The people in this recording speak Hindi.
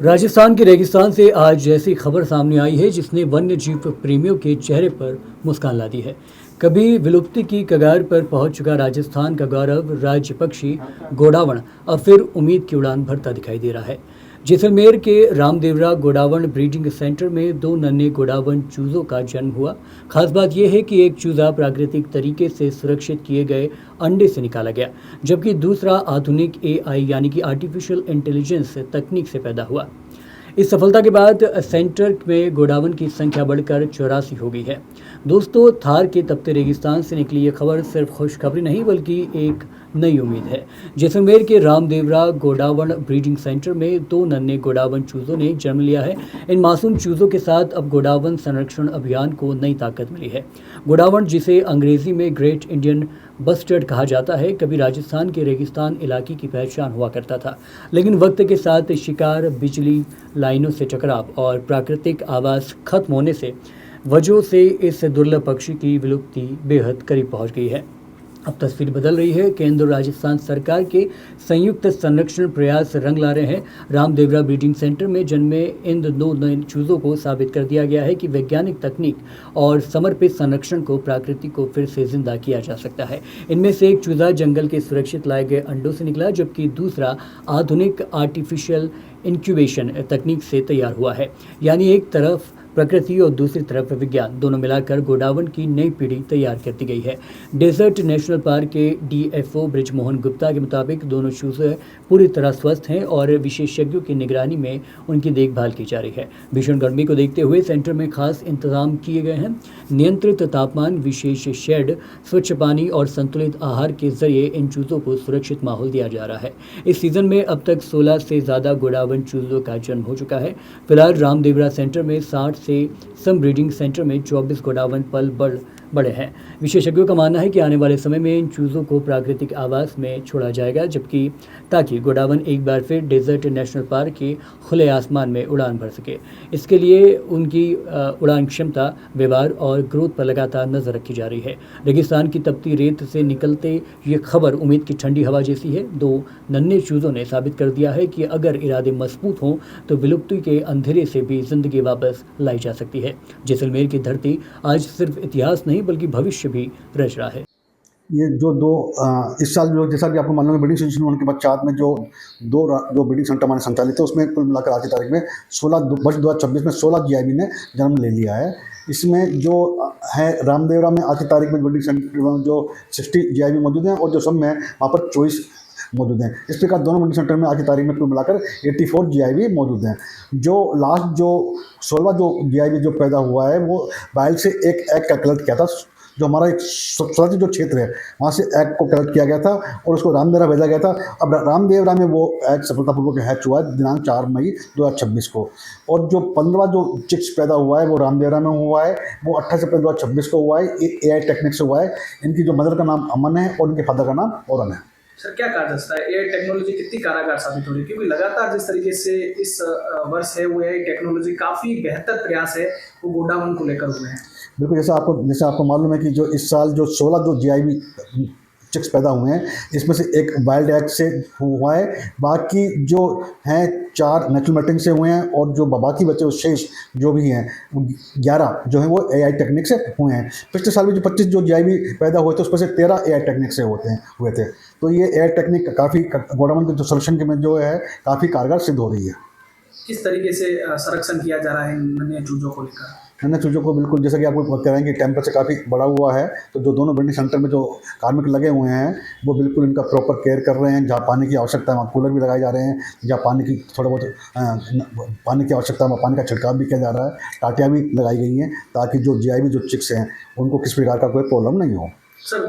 राजस्थान के रेगिस्तान से आज ऐसी खबर सामने आई है जिसने वन्य जीव प्रेमियों के चेहरे पर मुस्कान ला दी है। कभी विलुप्ति की कगार पर पहुंच चुका राजस्थान का गौरव राज्य पक्षी गोडावण अब फिर उम्मीद की उड़ान भरता दिखाई दे रहा है। जैसलमेर के रामदेवरा गोडावण ब्रीडिंग सेंटर में दो नन्हे गोडावण चूजों का जन्म हुआ। खास बात यह है कि एक चूजा प्राकृतिक तरीके से सुरक्षित किए गए अंडे से निकाला गया, जबकि दूसरा आधुनिक एआई यानी कि आर्टिफिशियल इंटेलिजेंस तकनीक से पैदा हुआ। इस सफलता के बाद सेंटर में गोडावण की संख्या बढ़कर 84 हो गई है। दोस्तों, थार के तपते रेगिस्तान से निकली ये खबर सिर्फ खुशखबरी नहीं बल्कि एक नई उम्मीद है। जैसलमेर के रामदेवरा गोडावण ब्रीडिंग सेंटर में दो नन्हे गोडावण चूजों ने जन्म लिया है। इन मासूम चूजों के साथ अब गोडावण संरक्षण अभियान को नई ताकत मिली है। गोडावण, जिसे अंग्रेजी में ग्रेट इंडियन बस्टर्ड कहा जाता है, कभी राजस्थान के रेगिस्तान इलाके की पहचान हुआ करता था, लेकिन वक्त के साथ शिकार, बिजली लाइनों से टकराव और प्राकृतिक आवास खत्म होने से वजहों से इस दुर्लभ पक्षी की विलुप्ति बेहद करीब पहुंच गई है। अब तस्वीर बदल रही है। केंद्र और राजस्थान सरकार के संयुक्त संरक्षण प्रयास रंग ला रहे हैं। रामदेवरा ब्रीडिंग सेंटर में जन्मे इन दो नए चूजों को साबित कर दिया गया है कि वैज्ञानिक तकनीक और समर्पित संरक्षण को प्रकृति को फिर से जिंदा किया जा सकता है। इनमें से एक चूजा जंगल के सुरक्षित लाए गए अंडों से निकला, जबकि दूसरा आधुनिक आर्टिफिशियल इंक्यूबेशन तकनीक से तैयार हुआ है। यानी एक तरफ प्रकृति और दूसरी तरफ विज्ञान, दोनों मिलाकर गोडावण की नई पीढ़ी तैयार कर दी गई है। डेजर्ट नेशनल पार्क के डीएफओ ब्रिजमोहन गुप्ता के मुताबिक दोनों चूजे पूरी तरह स्वस्थ हैं और विशेषज्ञों की निगरानी में उनकी देखभाल की जा रही है। भीषण गर्मी को देखते हुए सेंटर में खास इंतजाम किए गए हैं। नियंत्रित तापमान, विशेष शेड, स्वच्छ पानी और संतुलित आहार के जरिए इन चूजों को सुरक्षित माहौल दिया जा रहा है। इस सीजन में अब तक 16 से ज़्यादा गोडावण चूजों का जन्म हो चुका है। फिलहाल रामदेवरा सेंटर में 60 से सम ब्रीडिंग सेंटर में 24 गोडावण पल बड़े हैं। विशेषज्ञों का मानना है कि आने वाले समय में इन चूजों को प्राकृतिक आवास में छोड़ा जाएगा, जबकि ताकि गोडावण एक बार फिर डेजर्ट नेशनल पार्क के खुले आसमान में उड़ान भर सके। इसके लिए उनकी उड़ान क्षमता, व्यवहार और ग्रोथ पर लगातार नजर रखी जा रही है। रेगिस्तान की तपती रेत से निकलते ये खबर उम्मीद की ठंडी हवा जैसी है। दो नन्हे चूजों ने साबित कर दिया है कि अगर इरादे मजबूत हों तो विलुप्ति के अंधेरे से भी जिंदगी वापस लाई जा सकती है। जैसलमेर की धरती आज सिर्फ इतिहास नहीं बल्कि भविष्य भी रच रहा है। ये जो दो इस साल जो, जैसा कि आपको मालूम है, ब्रीडिंग सेंटर होने के पश्चात में जो ब्रीडिंग सेंटर हमारे संचालित है, उसमें कुल मिलाकर आज की तारीख में 16 वर्ष 2026 में 16 जीआईबी ने जन्म ले लिया है। इसमें जो है रामदेवरा में आज की तारीख में ब्रीडिंग सेंटर में जो 60 जीआईबी मौजूद हैं और जो सब में वहाँ पर 24 मौजूद हैं। इस प्रकार दोनों ब्रीडिंग सेंटर में आज की तारीख में कुल मिलाकर 84 जीआईबी मौजूद हैं। जो लास्ट जो 16वां जो जीआईबी जो पैदा हुआ है वो बाइल से एक एग का कलेक्ट किया था। जो हमारा एक सुरक्षित जो क्षेत्र है वहाँ से एग को कलेक्ट किया गया था और उसको रामदेवरा भेजा गया था। अब रामदेवरा में वो एग सफलतापूर्वक हैच हुआ है दिनांक 4 मई 2026 को। और जो 15वां जो चिक्स पैदा हुआ है वो रामदेवरा में हुआ है, वो 28 अप्रैल 2026 को हुआ है। एआई टेक्निक से हुआ है। इनकी जो मदर का नाम अमन है और इनके फादर का नाम औरन है। सर, क्या कहा जा सकता है एआई टेक्नोलॉजी कितनी कारगर साबित हो रही है, क्योंकि लगातार जिस तरीके से इस वर्ष है वो एआई टेक्नोलॉजी काफ़ी बेहतर प्रयास है वो गोडावण को लेकर हुए हैं। बिल्कुल, जैसे आपको मालूम है कि जो इस साल जो 16 जो जीआईबी चिक्स पैदा हुए हैं, इसमें से एक वाइल्ड एग से हुआ है, बाकी जो हैं 4 नेचुरल मैटिंग से हुए हैं और जो बाकी बचे शेष जो भी हैं 11 जो हैं वो एआई टेक्निक से हुए हैं। पिछले साल में जो 25 जो जीआईबी पैदा हुए थे उसमें से 13 एआई टेक्निक से हुए थे। तो ये एआई टेक्निक काफ़ी गोडावण के जो संरक्षण में जो है काफ़ी कारगर सिद्ध हो रही है। किस तरीके से संरक्षण किया जा रहा है नन्हे चूजों को लेकर? नन्हे चूजों को बिल्कुल, जैसा कि आपको कह रहे हैं कि टेम्परेचर काफ़ी बढ़ा हुआ है, तो जो दोनों ब्रीडिंग सेंटर में जो कार्मिक लगे हुए हैं वो बिल्कुल इनका प्रॉपर केयर कर रहे हैं। जहाँ पानी की आवश्यकता है वहाँ कूलर भी लगाए जा रहे हैं, जहाँ पानी की थोड़ा बहुत पानी की आवश्यकता है वहाँ पानी का छिड़काव भी किया जा रहा है। टाटियाँ भी लगाई गई हैं ताकि जो जीआईबी जो चिक्स हैं उनको किसी प्रकार का कोई प्रॉब्लम नहीं हो। सर,